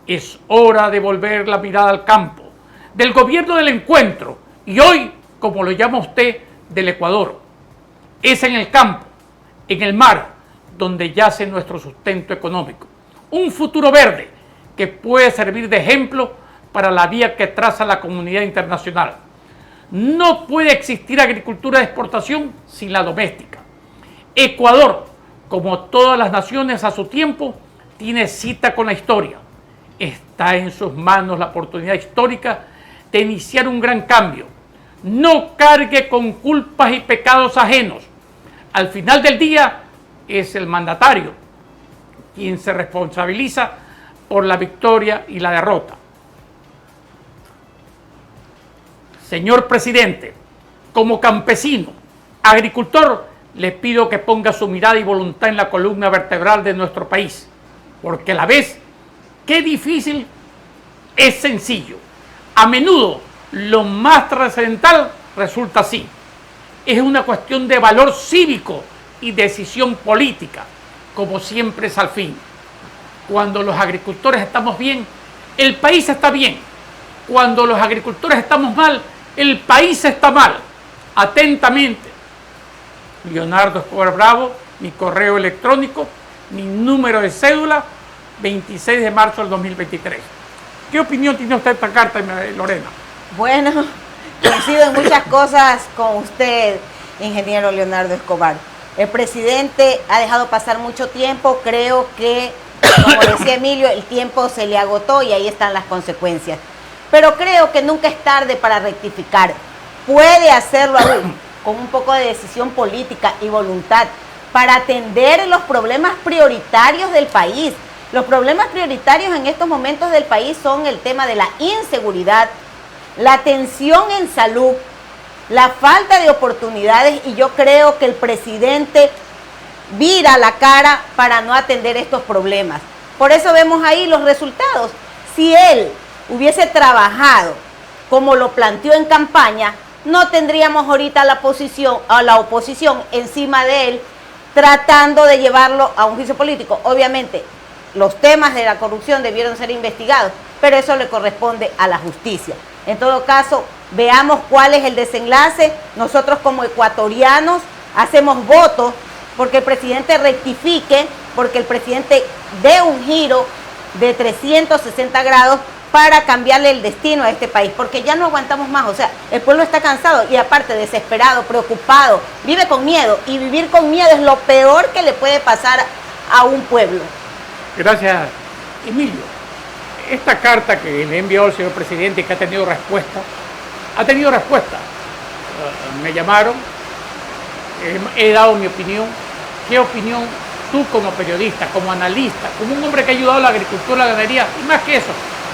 Es hora de volver la mirada al campo, del gobierno del encuentro y hoy, como lo llama usted, del Ecuador. Es en el campo, en el mar, donde yace nuestro sustento económico. Un futuro verde que puede servir de ejemplo para la vía que traza la comunidad internacional. No puede existir agricultura de exportación sin la doméstica. Ecuador, como todas las naciones a su tiempo, tiene cita con la historia. Está en sus manos la oportunidad histórica de iniciar un gran cambio. No cargue con culpas y pecados ajenos. Al final del día es el mandatario quien se responsabiliza por la victoria y la derrota. Señor presidente, como campesino, agricultor, le pido que ponga su mirada y voluntad en la columna vertebral de nuestro país, porque a la vez, qué difícil es sencillo. A menudo, lo más trascendental resulta así. Es una cuestión de valor cívico y decisión política, como siempre es al fin. Cuando los agricultores estamos bien, el país está bien. Cuando los agricultores estamos mal, el país está mal. Atentamente, Leonardo Escobar Bravo, mi correo electrónico, mi número de cédula, 26 de marzo del 2023. ¿Qué opinión tiene usted de esta carta, Lorena? Bueno, coincido en muchas cosas con usted, ingeniero Leonardo Escobar. El presidente ha dejado pasar mucho tiempo, creo que, como decía Emilio, el tiempo se le agotó y ahí están las consecuencias. Pero creo que nunca es tarde para rectificar. Puede hacerlo aún con un poco de decisión política y voluntad para atender los problemas prioritarios del país. Los problemas prioritarios en estos momentos del país son el tema de la inseguridad, la tensión en salud, la falta de oportunidades, y yo creo que el presidente vira la cara para no atender estos problemas. Por eso vemos ahí los resultados. Si él hubiese trabajado como lo planteó en campaña, no tendríamos ahorita a la oposición encima de él tratando de llevarlo a un juicio político. Obviamente, los temas de la corrupción debieron ser investigados, pero eso le corresponde a la justicia. En todo caso, veamos cuál es el desenlace. Nosotros como ecuatorianos hacemos votos porque el presidente rectifique, porque el presidente dé un giro de 360 grados para cambiarle el destino a este país, porque ya no aguantamos más. O sea, el pueblo está cansado y aparte desesperado, preocupado, vive con miedo, y vivir con miedo es lo peor que le puede pasar a un pueblo. Gracias, Emilio. Esta carta que le envió el señor presidente y que ha tenido respuesta, me llamaron, he dado mi opinión. ¿Qué opinión tú como periodista, como analista, como un hombre que ha ayudado a la agricultura, la ganadería, y más que eso,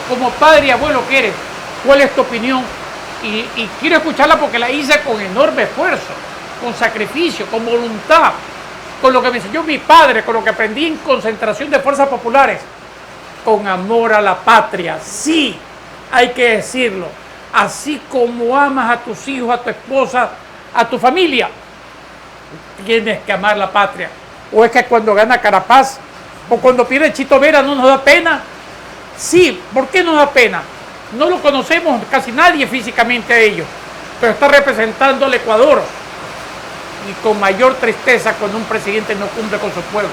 como padre y abuelo que eres, cuál es tu opinión? Y quiero escucharla porque la hice con enorme esfuerzo, con sacrificio, con voluntad, con lo que me enseñó mi padre, con lo que aprendí en concentración de fuerzas populares, con amor a la patria. Sí, hay que decirlo, así como amas a tus hijos, a tu esposa, a tu familia, tienes que amar la patria. ¿O es que cuando gana Carapaz o cuando pierde Chito Vera no nos da pena? Sí, ¿por qué nos da pena? No lo conocemos casi nadie físicamente a ellos, pero está representando al Ecuador, y con mayor tristeza cuando un presidente no cumple con su pueblo.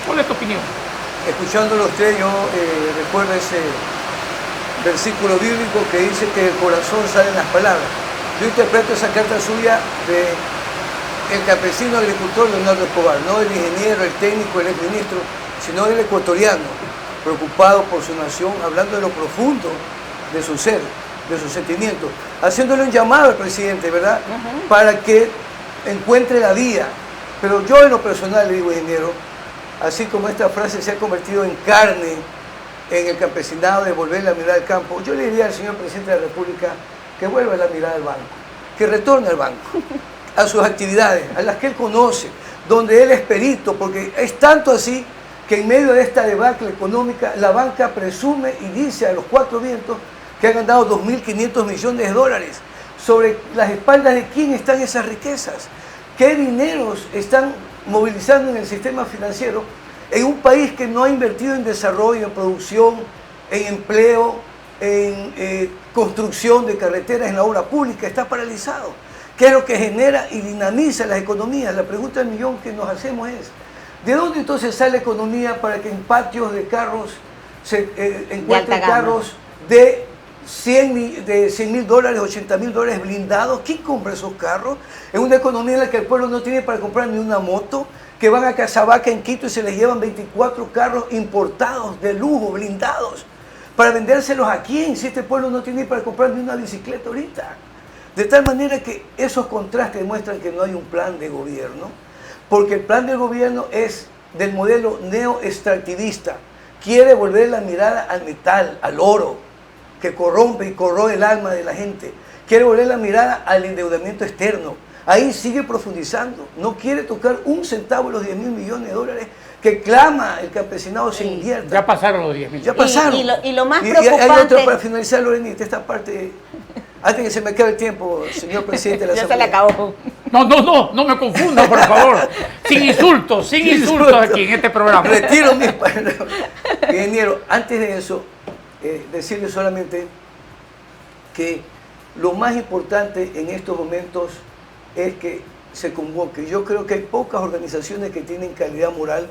¿Cuál es tu opinión? Escuchándolo a usted, yo recuerdo ese versículo bíblico que dice que del corazón salen las palabras. Yo interpreto esa carta suya de el campesino agricultor Leonardo Escobar, no el ingeniero, el técnico, el exministro, sino el ecuatoriano, preocupado por su nación, hablando de lo profundo de su ser. de sus sentimientos, haciéndole un llamado al presidente, ¿verdad? Para que encuentre la vía. Pero yo en lo personal le digo, ingeniero, así como esta frase se ha convertido en carne en el campesinado de volver la mirada al campo, yo le diría al señor presidente de la República que vuelva la mirada al banco, que retorne al banco, a sus actividades, a las que él conoce, donde él es perito, porque es tanto así que en medio de esta debacle económica, la banca presume y dice a los cuatro vientos que han ganado 2.500 millones de dólares. ¿Sobre las espaldas de quién están esas riquezas? ¿Qué dineros están movilizando en el sistema financiero en un país que no ha invertido en desarrollo, en producción, en empleo, en construcción de carreteras, en la obra pública? Está paralizado. ¿Qué es lo que genera y dinamiza las economías? La pregunta del millón que nos hacemos es, ¿de dónde entonces sale economía para que en patios de carros se encuentren carros de $100.000, $80.000 blindados? ¿Quién compra esos carros? Es una economía en la que el pueblo no tiene para comprar ni una moto, que van a Casabaca en Quito y se les llevan 24 carros importados de lujo, blindados, para vendérselos a quién, si este pueblo no tiene para comprar ni una bicicleta ahorita. De tal manera que esos contrastes demuestran que no hay un plan de gobierno, porque el plan del gobierno es del modelo neoextractivista. Quiere volver la mirada al metal, al oro, que corrompe y corroe el alma de la gente. Quiere volver la mirada al endeudamiento externo. Ahí sigue profundizando. No quiere tocar un centavo de los 10.000 millones de dólares que clama el campesinado se invierta. Ya pasaron los 10.000. Ya pasaron. Y lo más preocupante... hay otro para finalizar, Lorenita, esta parte... Antes que se me acabe el tiempo, señor presidente de la Asamblea. Ya se le acabó. No me confunda, por favor. Sin insultos aquí en este programa. Retiro mis palabras. Ingeniero, antes de eso, decirle solamente que lo más importante en estos momentos es que se convoque. Yo creo que hay pocas organizaciones que tienen calidad moral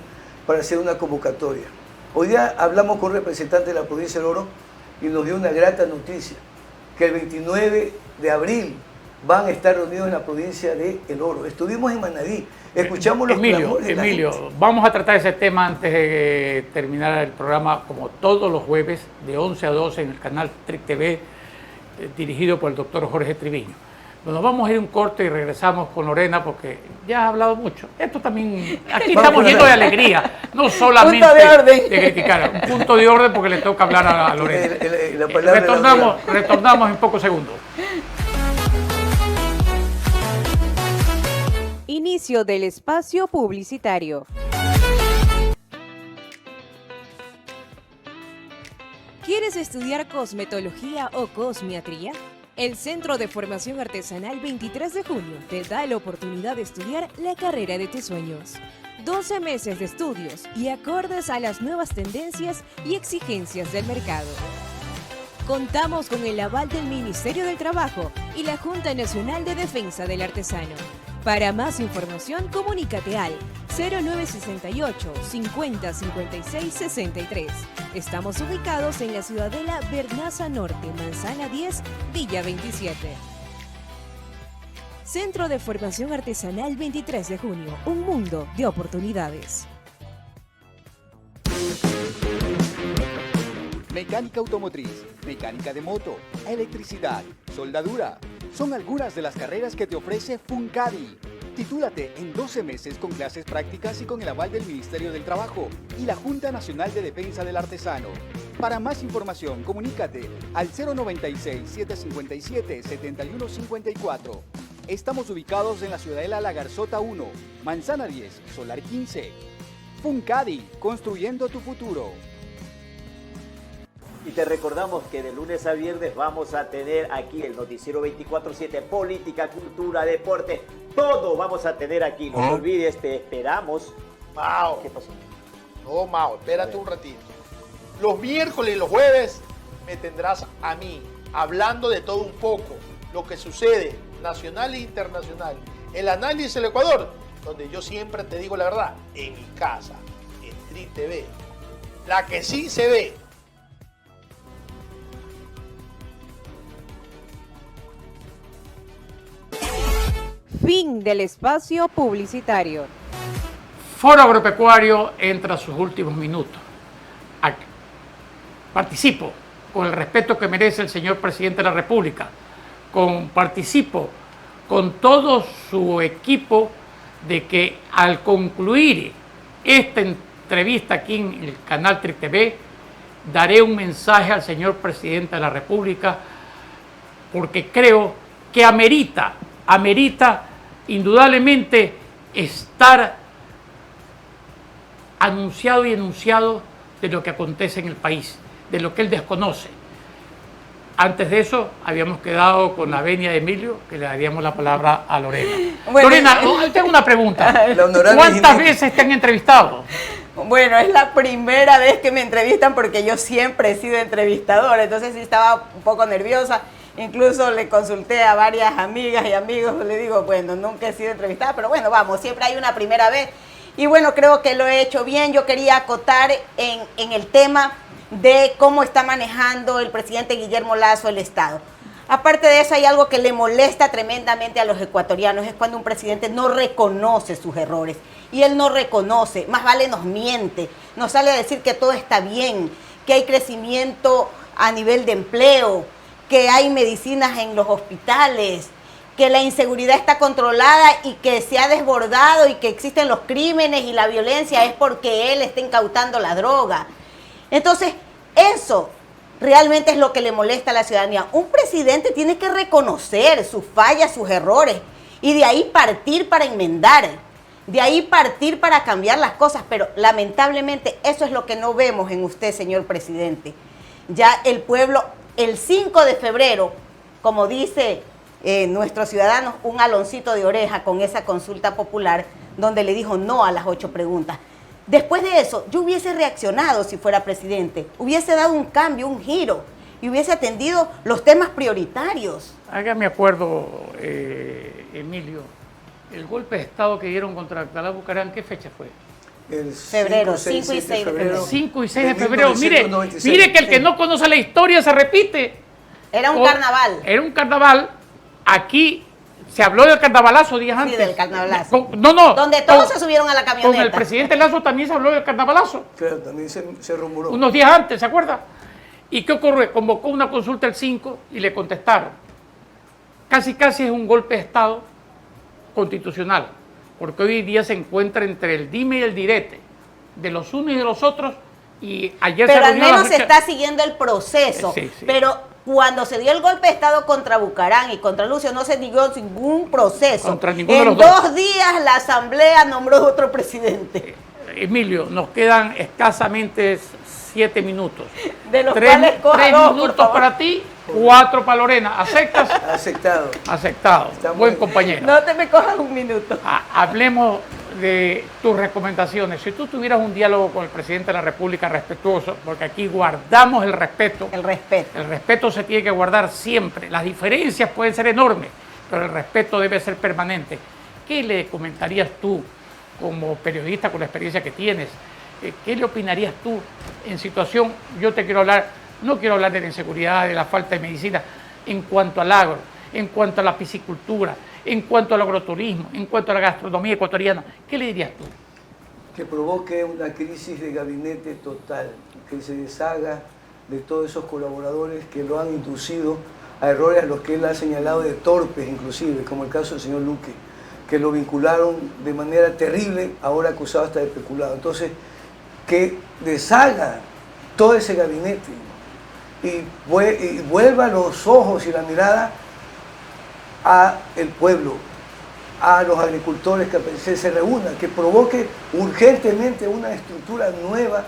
para hacer una convocatoria. Hoy día hablamos con un representante de la provincia del Oro y nos dio una grata noticia, que el 29 de abril van a estar reunidos en la provincia de El Oro. Estuvimos en Manabí, escuchamos los clamores de la gente. Vamos a tratar ese tema antes de terminar el programa, como todos los jueves, de 11 a 12 en el canal TRIC TV, dirigido por el doctor Jorge Triviño. Nos vamos a ir un corte y regresamos con Lorena porque ya ha hablado mucho. Esto también, aquí estamos llenos de alegría, no solamente de criticar, un punto de orden porque le toca hablar a Lorena. Retornamos en pocos segundos. Inicio del espacio publicitario. ¿Quieres estudiar cosmetología o cosmiatría? El Centro de Formación Artesanal 23 de junio te da la oportunidad de estudiar la carrera de tus sueños. 12 meses de estudios y acordes a las nuevas tendencias y exigencias del mercado. Contamos con el aval del Ministerio del Trabajo y la Junta Nacional de Defensa del Artesano. Para más información, comunícate al 0968 50 56 63. Estamos ubicados en la Ciudadela Bernaza Norte, Manzana 10, Villa 27. Centro de Formación Artesanal 23 de junio, un mundo de oportunidades. Mecánica automotriz, mecánica de moto, electricidad, soldadura. Son algunas de las carreras que te ofrece Funcadi. Titúlate en 12 meses con clases prácticas y con el aval del Ministerio del Trabajo y la Junta Nacional de Defensa del Artesano. Para más información, comunícate al 096-757-7154. Estamos ubicados en la Ciudadela La Garzota 1, Manzana 10, Solar 15. Funcadi, construyendo tu futuro. Y te recordamos que de lunes a viernes vamos a tener aquí el noticiero 24/7, política, cultura, deporte, todo vamos a tener aquí. No te olvides, te esperamos. Mao. ¿Qué pasó? No, Mao, espérate un ratito. Los miércoles y los jueves me tendrás a mí, hablando de todo un poco, lo que sucede nacional e internacional, el análisis del Ecuador, donde yo siempre te digo la verdad, en mi casa, en TRIC TV, la que sí se ve. Fin del espacio publicitario. Foro Agropecuario entra a sus últimos minutos. Participo con el respeto que merece el señor presidente de la República, participo con todo su equipo de que al concluir esta entrevista aquí en el canal TRIC TV, daré un mensaje al señor presidente de la República, porque creo que amerita indudablemente estar anunciado y enunciado de lo que acontece en el país, de lo que él desconoce. Antes de eso, habíamos quedado con la venia de Emilio, que le daríamos la palabra a Lorena. Bueno, Lorena, tengo una pregunta. La honorable ¿Cuántas Jiménez. veces te han entrevistado? Bueno, es la primera vez que me entrevistan porque yo siempre he sido entrevistadora, entonces sí estaba un poco nerviosa. Incluso le consulté a varias amigas y amigos, le digo, bueno, nunca he sido entrevistada, pero bueno, vamos, siempre hay una primera vez. Y bueno, creo que lo he hecho bien. Yo quería acotar en el tema de cómo está manejando el presidente Guillermo Lasso el Estado. Aparte de eso, hay algo que le molesta tremendamente a los ecuatorianos, es cuando un presidente no reconoce sus errores. Y él no reconoce, más vale nos miente, nos sale a decir que todo está bien, que hay crecimiento a nivel de empleo, que hay medicinas en los hospitales, que la inseguridad está controlada y que se ha desbordado y que existen los crímenes y la violencia es porque él está incautando la droga. Entonces, eso realmente es lo que le molesta a la ciudadanía. Un presidente tiene que reconocer sus fallas, sus errores, y de ahí partir para enmendar, de ahí partir para cambiar las cosas, pero lamentablemente eso es lo que no vemos en usted, señor presidente. Ya el pueblo, el 5 de febrero, como dice nuestros ciudadanos, un aloncito de oreja con esa consulta popular donde le dijo no a las 8 preguntas. Después de eso, yo hubiese reaccionado si fuera presidente, hubiese dado un cambio, un giro, y hubiese atendido los temas prioritarios. Hágame acuerdo, Emilio, el golpe de Estado que dieron contra Alcalá Bucaram, ¿qué fecha fue? El Febrero, 5 5 y 6 de febrero. 5 y 6 de febrero. Mire, 1996. mire que el que no conoce la historia se repite. Era un carnaval. Era un carnaval. Aquí se habló del carnavalazo días antes. Sí, del carnavalazo. No. Donde todos se subieron a la camioneta. Con el presidente Lasso también se habló del carnavalazo. Claro, también se rumoró. Unos días antes, ¿se acuerda? ¿Y qué ocurrió? Convocó una consulta el 5 y le contestaron. Casi es un golpe de Estado constitucional, porque hoy día se encuentra entre el dime y el direte, de los unos y de los otros, y ayer pero se al reunió menos se está siguiendo el proceso. Sí. Pero cuando se dio el golpe de Estado contra Bucaram y contra Lucio, no se dio ningún proceso. Contra ninguno de en los dos. 2 días la Asamblea nombró otro presidente. Emilio, nos quedan escasamente 7 minutos. De los 3 cuales coja 2, por minutos favor. para ti, 4 para Lorena. ¿Aceptas? Aceptado. Aceptado. Está Buen muy- compañero. No te me cojas un minuto. Hablemos de tus recomendaciones. Si tú tuvieras un diálogo con el presidente de la República respetuoso, porque aquí guardamos el respeto. El respeto. El respeto se tiene que guardar siempre. Las diferencias pueden ser enormes, pero el respeto debe ser permanente. ¿Qué le comentarías tú como periodista con la experiencia que tienes? ¿Qué le opinarías tú en situación? Yo te quiero hablar, no quiero hablar de la inseguridad, de la falta de medicina, en cuanto al agro, en cuanto a la piscicultura, en cuanto al agroturismo, en cuanto a la gastronomía ecuatoriana. ¿Qué le dirías tú? Que provoque una crisis de gabinete total, que se deshaga de todos esos colaboradores que lo han inducido a errores a los que él ha señalado de torpes inclusive, como el caso del señor Luque, que lo vincularon de manera terrible, ahora acusado hasta de peculado. Entonces, que deshaga todo ese gabinete y vuelva los ojos y la mirada a el pueblo, a los agricultores, que se reúnan, que provoque urgentemente una estructura nueva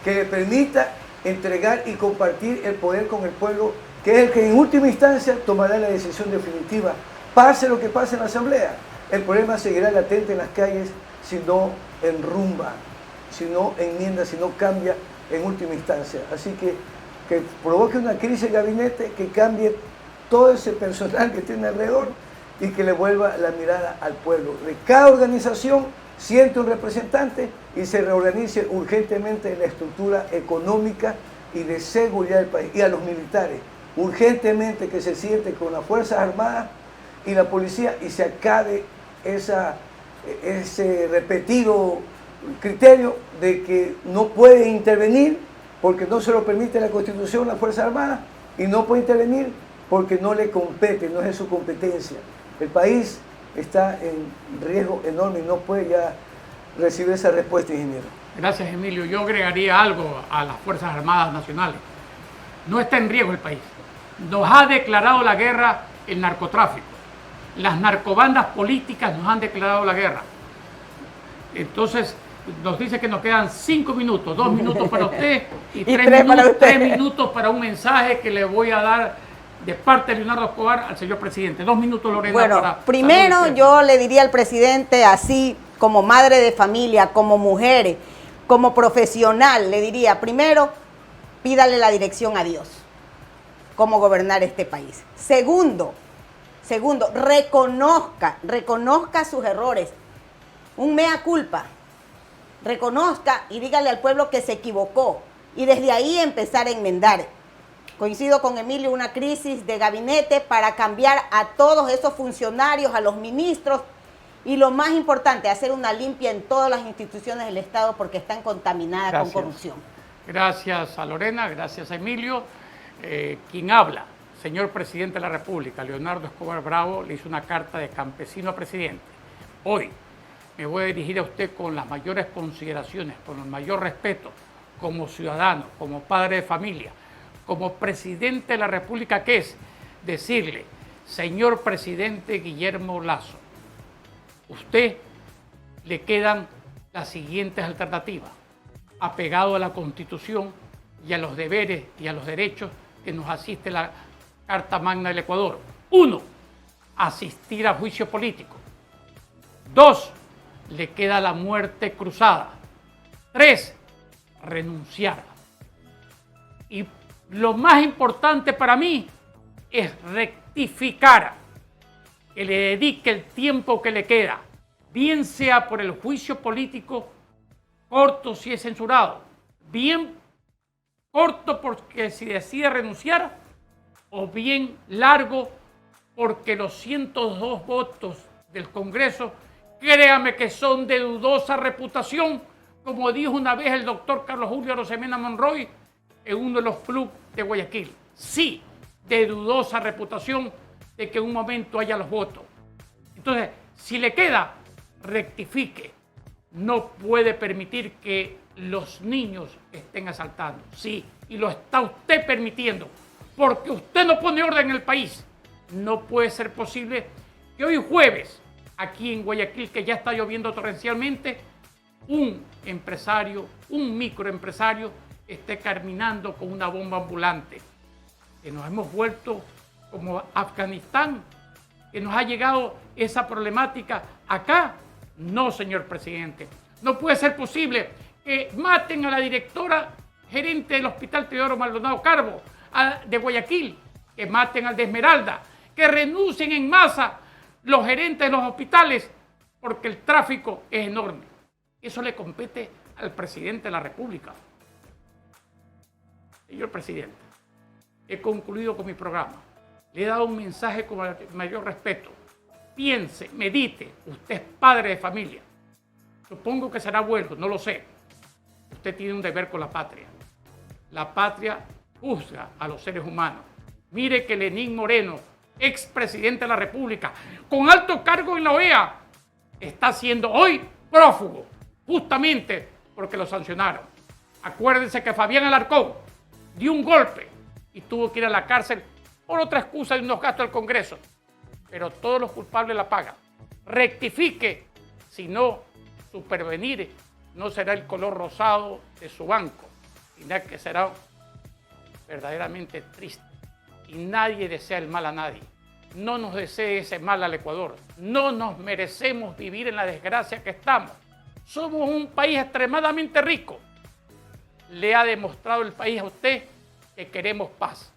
que le permita entregar y compartir el poder con el pueblo, que es el que en última instancia tomará la decisión definitiva. Pase lo que pase en la Asamblea, el problema seguirá latente en las calles si no enrumba, si no enmienda, si no cambia en última instancia. Así que provoque una crisis de gabinete, que cambie todo ese personal que tiene alrededor y que le vuelva la mirada al pueblo. De cada organización siente un representante y se reorganice urgentemente la estructura económica y de seguridad del país. Y a los militares, urgentemente que se siente con las Fuerzas Armadas y la policía y se acabe ese repetido criterio de que no pueden intervenir porque no se lo permite la Constitución, las Fuerzas Armadas, y no puede intervenir porque no le compete, no es de su competencia. El país está en riesgo enorme y no puede ya recibir esa respuesta, ingeniero. Gracias, Emilio. Yo agregaría algo a las Fuerzas Armadas Nacionales. No está en riesgo el país. Nos ha declarado la guerra el narcotráfico. Las narcobandas políticas nos han declarado la guerra. Entonces, nos dice que nos quedan 5 minutos, 2 minutos para usted y 3 minutos para un mensaje que le voy a dar de parte de Leonardo Escobar al señor presidente. 2 minutos, Lorena. Bueno, primero yo le diría al presidente, así como madre de familia, como mujer, como profesional, le diría, primero, pídale la dirección a Dios, cómo gobernar este país. Segundo, reconozca sus errores, un mea culpa, reconozca y dígale al pueblo que se equivocó y desde ahí empezar a enmendar. Coincido con Emilio, una crisis de gabinete para cambiar a todos esos funcionarios, a los ministros y lo más importante, hacer una limpia en todas las instituciones del Estado porque están contaminadas con corrupción. Gracias a Lorena, gracias a Emilio. Quien habla, señor presidente de la República, Leonardo Escobar Bravo, le hizo una carta de campesino a presidente. Hoy me voy a dirigir a usted con las mayores consideraciones, con el mayor respeto, como ciudadano, como padre de familia, como presidente de la República, que es decirle, señor presidente Guillermo Lasso, usted le quedan las siguientes alternativas, apegado a la Constitución y a los deberes y a los derechos que nos asiste la Carta Magna del Ecuador. 1, asistir a juicio político. 2, le queda la muerte cruzada. 3, renunciar. Y lo más importante para mí es rectificar, que le dedique el tiempo que le queda, bien sea por el juicio político corto si es censurado, bien corto porque si decide renunciar, o bien largo porque los 102 votos del Congreso, créame que son de dudosa reputación, como dijo una vez el doctor Carlos Julio Arosemena Monroy en uno de los clubes de Guayaquil. Sí, de dudosa reputación de que en un momento haya los votos. Entonces, si le queda, rectifique. No puede permitir que los niños estén asaltando. Sí, y lo está usted permitiendo, porque usted no pone orden en el país. No puede ser posible que hoy jueves, aquí en Guayaquil, que ya está lloviendo torrencialmente, un empresario, un microempresario, esté caminando con una bomba ambulante. Que nos hemos vuelto como Afganistán, que nos ha llegado esa problemática acá. No, señor presidente. No puede ser posible que maten a la directora gerente del Hospital Teodoro Maldonado Carbo de Guayaquil, que maten al de Esmeralda, que renuncien en masa los gerentes de los hospitales porque el tráfico es enorme. Eso le compete al presidente de la República. Señor presidente, he concluido con mi programa. Le he dado un mensaje con el mayor respeto. Piense, medite. Usted es padre de familia. Supongo que será abuelo, no lo sé. Usted tiene un deber con la patria. La patria juzga a los seres humanos. Mire que Lenín Moreno, expresidente de la República, con alto cargo en la OEA, está siendo hoy prófugo, justamente porque lo sancionaron. Acuérdense que Fabián Alarcón dio un golpe y tuvo que ir a la cárcel por otra excusa de unos gastos del Congreso. Pero todos los culpables la pagan. Rectifique, si no, su pervenir no será el color rosado de su banco, sino que será verdaderamente triste. Y nadie desea el mal a nadie. No nos desee ese mal al Ecuador. No nos merecemos vivir en la desgracia que estamos. Somos un país extremadamente rico. Le ha demostrado el país a usted que queremos paz.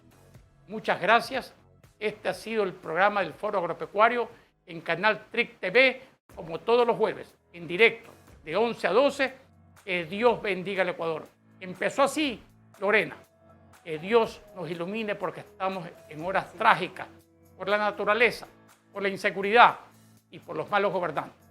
Muchas gracias. Este ha sido el programa del Foro Agropecuario en Canal TRIC TV, como todos los jueves, en directo, de 11 a 12. Que Dios bendiga al Ecuador. Empezó así, Lorena. Que Dios nos ilumine porque estamos en horas trágicas, por la naturaleza, por la inseguridad y por los malos gobernantes.